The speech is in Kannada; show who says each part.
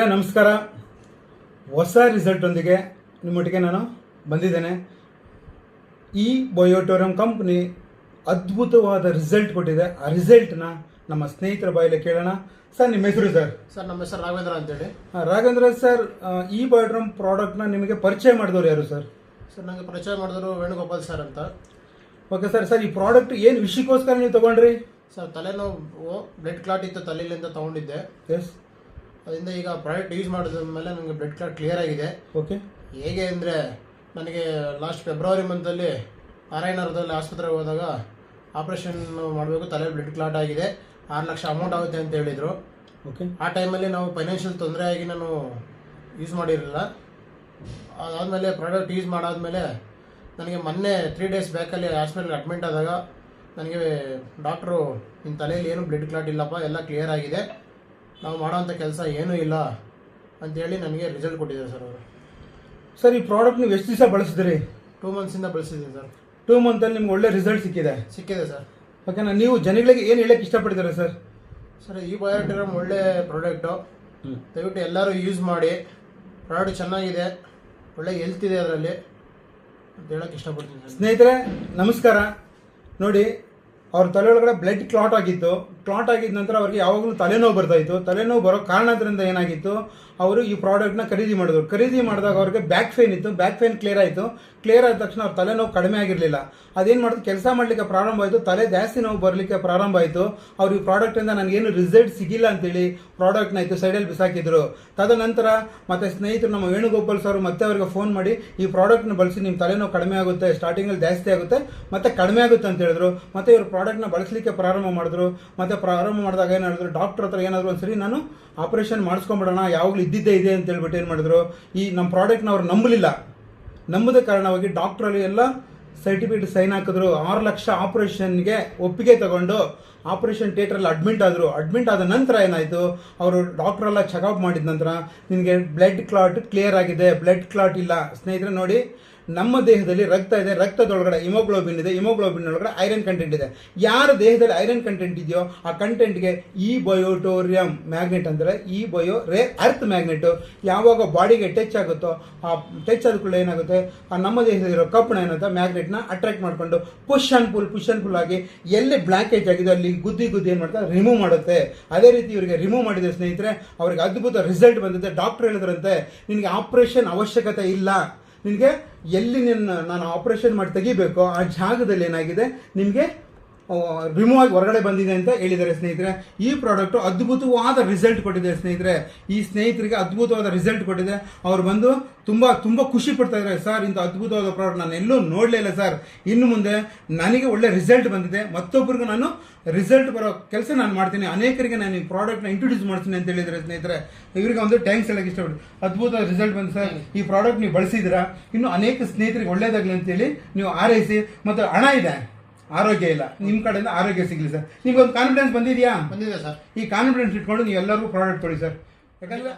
Speaker 1: ಸ್ನೇಹಿತರೆ ನಮಸ್ಕಾರ. ಹೊಸ ರಿಸಲ್ಟೊಂದಿಗೆ ನಿಮ್ಮೊಟ್ಟಿಗೆ ನಾನು ಬಂದಿದ್ದೇನೆ. ಈ ಬಯೋಟೋರಿಯಂ ಕಂಪ್ನಿ ಅದ್ಭುತವಾದ ರಿಸಲ್ಟ್ ಕೊಟ್ಟಿದೆ. ಆ ರಿಸಲ್ಟ್ನ ನಮ್ಮ ಸ್ನೇಹಿತರ ಬಾಯಲ್ಲಿ ಕೇಳೋಣ. ಸರ್, ನಿಮ್ಮ ಹೆಸರು?
Speaker 2: ಸರ್, ನಮ್ಮ ಹೆಸರು ರಾಘವೇಂದ್ರ ಅಂತೇಳಿ.
Speaker 1: ರಾಘವೇಂದ್ರ ಸರ್, ಈ ಬಯೋಟೋರಿಯಂ ಪ್ರಾಡಕ್ಟ್ನ ನಿಮಗೆ ಪರಿಚಯ ಮಾಡಿದವರು ಯಾರು ಸರ್?
Speaker 2: ಸರ್, ನನಗೆ ಪರಿಚಯ ಮಾಡಿದವರು ವೇಣುಗೋಪಾಲ್ ಸರ್ ಅಂತ.
Speaker 1: ಓಕೆ ಸರ್, ಈ ಪ್ರಾಡಕ್ಟ್ ಏನು ವಿಷಯಕ್ಕೋಸ್ಕರ ನೀವು ತಗೊಂಡ್ರಿ?
Speaker 2: ಸರ್, ತಲೆನೋವು ಬ್ಲಡ್ ಕ್ಲಾಟ್ ಇತ್ತು, ತಲೆಯಿಂದ ತಗೊಂಡಿದ್ದೆ.
Speaker 1: ಎಸ್.
Speaker 2: ಅದರಿಂದ ಈಗ ಪ್ರಾಡಕ್ಟ್ ಯೂಸ್ ಮಾಡಿದ ಮೇಲೆ ನನಗೆ ಬ್ಲಡ್ ಕ್ಲಾಟ್ ಕ್ಲಿಯರ್ ಆಗಿದೆ.
Speaker 1: ಓಕೆ.
Speaker 2: ಹೇಗೆ ಅಂದರೆ, ನನಗೆ ಲಾಸ್ಟ್ ಫೆಬ್ರವರಿ ಮಂತಲ್ಲಿ ನಾರಾಯಣರದಲ್ಲಿ ಆಸ್ಪತ್ರೆಗೆ ಹೋದಾಗ ಆಪ್ರೇಷನ್ ಮಾಡಬೇಕು, ತಲೆ ಬ್ಲಡ್ ಕ್ಲಾಟ್ ಆಗಿದೆ, 6 ಲಕ್ಷ ಅಮೌಂಟ್ ಆಗುತ್ತೆ ಅಂತ ಹೇಳಿದರು.
Speaker 1: ಓಕೆ.
Speaker 2: ಆ ಟೈಮಲ್ಲಿ ನಾವು ಫೈನಾನ್ಷಿಯಲ್ ತೊಂದರೆ ಆಗಿ ನಾನು ಯೂಸ್ ಮಾಡಿರಲಿಲ್ಲ. ಅದಾದಮೇಲೆ ಪ್ರಾಡಕ್ಟ್ ಯೂಸ್ ಮಾಡಾದಮೇಲೆ ನನಗೆ ಮೊನ್ನೆ 3 ಡೇಸ್ ಬ್ಯಾಕಲ್ಲಿ ಹಾಸ್ಪಿಟಲ್ಗೆ ಅಡ್ಮಿಟ್ ಆದಾಗ ನನಗೆ ಡಾಕ್ಟ್ರು, ನಿನ್ನ ತಲೆಯಲ್ಲಿ ಏನು ಬ್ಲಡ್ ಕ್ಲಾಟ್ ಇಲ್ಲಪ್ಪ, ಎಲ್ಲ ಕ್ಲಿಯರ್ ಆಗಿದೆ, ನಾವು ಮಾಡೋವಂಥ ಕೆಲಸ ಏನೂ ಇಲ್ಲ ಅಂಥೇಳಿ ನನಗೆ ರಿಸಲ್ಟ್ ಕೊಟ್ಟಿದ್ದಾರೆ ಸರ್ ಅವರು.
Speaker 1: ಸರ್, ಈ ಪ್ರಾಡಕ್ಟ್ ನೀವು ಎಷ್ಟು ದಿವಸ ಬಳಸಿದ್ರಿ?
Speaker 2: 2 ಮಂತ್ಸಿಂದ ಬಳಸಿದ್ದೀನಿ ಸರ್.
Speaker 1: 2 ಮಂತಲ್ಲಿ ನಿಮ್ಗೆ ಒಳ್ಳೆ ರಿಸಲ್ಟ್ ಸಿಕ್ಕಿದೆ
Speaker 2: ಸರ್.
Speaker 1: ಓಕೆನಾ? ನೀವು ಜನಗಳಿಗೆ ಏನು ಹೇಳಕ್ಕೆ ಇಷ್ಟಪಡ್ತೀರಾ ಸರ್?
Speaker 2: ಸರ್, ಈ ಬಯೋಟೋರಿಯಂ ಒಳ್ಳೆ ಪ್ರಾಡಕ್ಟು, ದಯವಿಟ್ಟು ಎಲ್ಲರೂ ಯೂಸ್ ಮಾಡಿ. ಪ್ರಾಡಕ್ಟ್ ಚೆನ್ನಾಗಿದೆ, ಒಳ್ಳೆ ಹೆಲ್ತ್ ಇದೆ ಅದರಲ್ಲಿ ಅಂತ ಹೇಳಕ್ಕೆ ಇಷ್ಟಪಡ್ತೀನಿ ಸರ್.
Speaker 1: ಸ್ನೇಹಿತರೆ ನಮಸ್ಕಾರ. ನೋಡಿ, ಅವ್ರ ತಲೆಯೊಳಗಡೆ ಬ್ಲಡ್ ಕ್ಲಾಟ್ ಆಗಿತ್ತು. ಕ್ಲಾಟ್ ಆಗಿದ ನಂತರ ಅವ್ರಿಗೆ ಯಾವಾಗಲೂ ತಲೆನೋವು ಬರ್ತಾಯಿತ್ತು. ತಲೆನೋವು ಬರೋ ಕಾರಣದಿಂದ ಏನಾಗಿತ್ತು, ಅವರು ಈ ಪ್ರಾಡಕ್ಟ್ನ ಖರೀದಿ ಮಾಡಿದ್ರು. ಖರೀದಿ ಮಾಡಿದಾಗ ಅವ್ರಿಗೆ ಬ್ಯಾಕ್ ಪೇನ್ ಇತ್ತು. ಬ್ಯಾಕ್ ಪೇನ್ ಕ್ಲಿಯರ್ ಆಯಿತು. ಕ್ಲಿಯರ್ ಆದ ತಕ್ಷಣ ಅವ್ರ ತಲೆನೋವು ಕಡಿಮೆ ಆಗಿರಲಿಲ್ಲ. ಅದೇನು ಮಾಡಿದ್ರು, ಕೆಲಸ ಮಾಡಲಿಕ್ಕೆ ಪ್ರಾರಂಭ ಆಯಿತು, ತಲೆ ಜಾಸ್ತಿ ನೋವು ಬರಲಿಕ್ಕೆ ಪ್ರಾರಂಭ ಆಯಿತು. ಅವ್ರು ಈ ಪ್ರಾಡಕ್ಟಿಂದ ನನಗೇನು ರಿಸಲ್ಟ್ ಸಿಗಿಲ್ಲ ಅಂತೇಳಿ ಪ್ರಾಡಕ್ಟ್ನ ಇತ್ತು ಸೈಡಲ್ಲಿ ಬಿಸಾಕಿದ್ರು. ತದನಂತರ ಮತ್ತೆ ಸ್ನೇಹಿತರು ನಮ್ಮ ವೇಣುಗೋಪಾಲ್ ಸರ್ ಮತ್ತೆ ಅವರಿಗೆ ಫೋನ್ ಮಾಡಿ, ಈ ಪ್ರಾಡಕ್ಟ್ನ ಬಳಸಿ ನಿಮ್ಮ ತಲೆನೋವು ಕಡಿಮೆ ಆಗುತ್ತೆ, ಸ್ಟಾರ್ಟಿಂಗಲ್ಲಿ ಜಾಸ್ತಿ ಆಗುತ್ತೆ ಮತ್ತೆ ಕಡಿಮೆ ಆಗುತ್ತೆ ಅಂತ ಹೇಳಿದ್ರು. ಮತ್ತೆ ಇವರು ಪ್ರಾಡಕ್ಟ್ನ ಬಳಸಲಿಕ್ಕೆ ಪ್ರಾರಂಭ ಮಾಡಿದ್ರು. ಮತ್ತೆ ಪ್ರಾರಂಭ ಮಾಡಿದಾಗ ಏನು ಹೇಳಿದ್ರು, ಡಾಕ್ಟರ್ ಹತ್ರ ಏನಾದರೂ ಒಂದ್ಸರಿ ನಾನು ಆಪರೇಷನ್ ಮಾಡಿಸ್ಕೊಂಬಿಡೋಣ, ಯಾವಾಗಲೂ ಇದ್ದಿದ್ದೇ ಇದೆ ಅಂತ ಹೇಳ್ಬಿಟ್ಟು ಏನು ಮಾಡಿದ್ರು, ಈ ನಮ್ಮ ಪ್ರಾಡಕ್ಟ್ನ ಅವ್ರು ನಂಬಲಿಲ್ಲ. ನಂಬದ ಕಾರಣವಾಗಿ ಡಾಕ್ಟ್ರಲ್ಲಿ ಎಲ್ಲ ಸರ್ಟಿಫಿಕೇಟ್ ಸೈನ್ ಹಾಕಿದ್ರು. 6 ಲಕ್ಷ ಆಪರೇಷನ್ಗೆ ಒಪ್ಪಿಗೆ ತಗೊಂಡು ಆಪರೇಷನ್ ಥಿಯೇಟ್ರಲ್ಲಿ ಅಡ್ಮಿಟ್ ಆದರು. ಅಡ್ಮಿಟ್ ಆದ ನಂತರ ಏನಾಯಿತು, ಅವರು ಡಾಕ್ಟ್ರೆಲ್ಲ ಚೆಕಪ್ ಮಾಡಿದ ನಂತರ ನಿನಗೆ ಬ್ಲಡ್ ಕ್ಲಾಟ್ ಕ್ಲಿಯರ್ ಆಗಿದೆ, ಬ್ಲಡ್ ಕ್ಲಾಟ್ ಇಲ್ಲ. ಸ್ನೇಹಿತರೆ ನೋಡಿ, ನಮ್ಮ ದೇಹದಲ್ಲಿ ರಕ್ತ ಇದೆ, ರಕ್ತದೊಳಗಡೆ ಹಿಮೋಗ್ಲೋಬಿನ್ ಇದೆ, ಹಿಮೋಗ್ಲೋಬಿನ್ ಒಳಗಡೆ ಐರನ್ ಕಂಟೆಂಟ್ ಇದೆ. ಯಾರ ದೇಹದಲ್ಲಿ ಐರನ್ ಕಂಟೆಂಟ್ ಇದೆಯೋ ಆ ಕಂಟೆಂಟ್ಗೆ ಈ ಬಯೋಟೋರಿಯಂ ಮ್ಯಾಗ್ನೆಟ್ ಅಂದರೆ ಈ ಬಯೋ ರೇರ್ ಅರ್ತ್ ಮ್ಯಾಗ್ನೆಟ್ ಯಾವಾಗ ಬಾಡಿಗೆ ಟಚ್ ಆಗುತ್ತೋ, ಆ ಟಚ್ ಆದ ಕೂಡ ಏನಾಗುತ್ತೆ, ಆ ನಮ್ಮ ದೇಹದಲ್ಲಿರೋ ಕಪ್ಪಣ ಏನಾಗುತ್ತೆ, ಮ್ಯಾಗ್ನೆಟ್ನ ಅಟ್ರಾಕ್ಟ್ ಮಾಡಿಕೊಂಡು ಪುಷ್ ಆ್ಯಂಡ್ ಪುಲ್ ಆಗಿ ಎಲ್ಲಿ ಬ್ಲಾಕೇಜ್ ಆಗಿದೆ ಅಲ್ಲಿ ಗುದ್ದಿ ಏನು ಮಾಡ್ತಾರೆ, ರಿಮೂವ್ ಮಾಡುತ್ತೆ. ಅದೇ ರೀತಿ ಇವರಿಗೆ ರಿಮೂವ್ ಮಾಡಿದೆ ಸ್ನೇಹಿತರೆ. ಅವರಿಗೆ ಅದ್ಭುತ ರಿಸಲ್ಟ್ ಬಂದಿದೆ. ಡಾಕ್ಟರ್ ಹೇಳಿದ್ರಂತೆ, ನಿನಗೆ ಆಪರೇಷನ್ ಅವಶ್ಯಕತೆ ಇಲ್ಲ, ನಿನಗೆ ಎಲ್ಲಿ ನಾನು ಆಪರೇಷನ್ ಮಾಡಿ ತೆಗಿಬೇಕು ಆ ಜಾಗದಲ್ಲಿ ಏನಾಗಿದೆ ನಿಮಗೆ ರಿಮೂವ್ ಆಗಿ ಹೊರಗಡೆ ಬಂದಿದೆ ಅಂತ ಹೇಳಿದ್ದಾರೆ ಸ್ನೇಹಿತರೆ. ಈ ಪ್ರಾಡಕ್ಟು ಅದ್ಭುತವಾದ ರಿಸಲ್ಟ್ ಕೊಟ್ಟಿದೆ ಸ್ನೇಹಿತರೆ. ಈ ಸ್ನೇಹಿತರಿಗೆ ಅದ್ಭುತವಾದ ರಿಸಲ್ಟ್ ಕೊಟ್ಟಿದೆ. ಅವ್ರು ಬಂದು ತುಂಬ ಖುಷಿ ಪಡ್ತಾ ಇದ್ದಾರೆ. ಸರ್, ಇಂಥ ಅದ್ಭುತವಾದ ಪ್ರಾಡಕ್ಟ್ ನಾನು ಎಲ್ಲೂ ನೋಡಲೇ ಇಲ್ಲ ಸರ್, ಇನ್ನು ಮುಂದೆ ನನಗೆ ಒಳ್ಳೆ ರಿಸಲ್ಟ್ ಬಂದಿದೆ, ಮತ್ತೊಬ್ಬರಿಗೂ ನಾನು ರಿಸಲ್ಟ್ ಬರೋ ಕೆಲಸ ನಾನು ಮಾಡ್ತೀನಿ, ಅನೇಕರಿಗೆ ನಾನು ಈ ಪ್ರಾಡಕ್ಟ್ನ ಇಂಟ್ರೊಡ್ಯೂಸ್ ಮಾಡ್ತೀನಿ ಅಂತ ಹೇಳಿದರೆ ಸ್ನೇಹಿತರೆ. ಇವರಿಗೆ ಒಂದು ಥ್ಯಾಂಕ್ಸ್ ಹೇಳಕ್ಕೆ ಇಷ್ಟಪಡ್ತೀನಿ. ಅದ್ಭುತ ರಿಸಲ್ಟ್ ಬಂದು ಸರ್, ಈ ಪ್ರಾಡಕ್ಟ್ ನೀವು ಬಳಸಿದ್ದೀರಾ, ಇನ್ನು ಅನೇಕ ಸ್ನೇಹಿತರಿಗೆ ಒಳ್ಳೇದಾಗಲಿ ಅಂತೇಳಿ ನೀವು ಆರೈಸಿ. ಮತ್ತು ಹಣ ಇದೆ, ಆರೋಗ್ಯ ಇಲ್ಲ, ನಿಮ್ಮ ಕಡೆಯಿಂದ ಆರೋಗ್ಯ ಸಿಗಲಿ ಸರ್. ನಿಮ್ಗೊಂದು ಕಾನ್ಫಿಡೆನ್ಸ್ ಬಂದಿದೆಯಾ?
Speaker 2: ಬಂದಿದೆ ಸರ್.
Speaker 1: ಈ ಕಾನ್ಫಿಡೆನ್ಸ್ ಇಟ್ಕೊಂಡು ನೀವು ಎಲ್ಲರಿಗೂ ಪ್ರಾಡಕ್ಟ್ ಕೊಡಿ ಸರ್. ಯಾಕಂದರೆ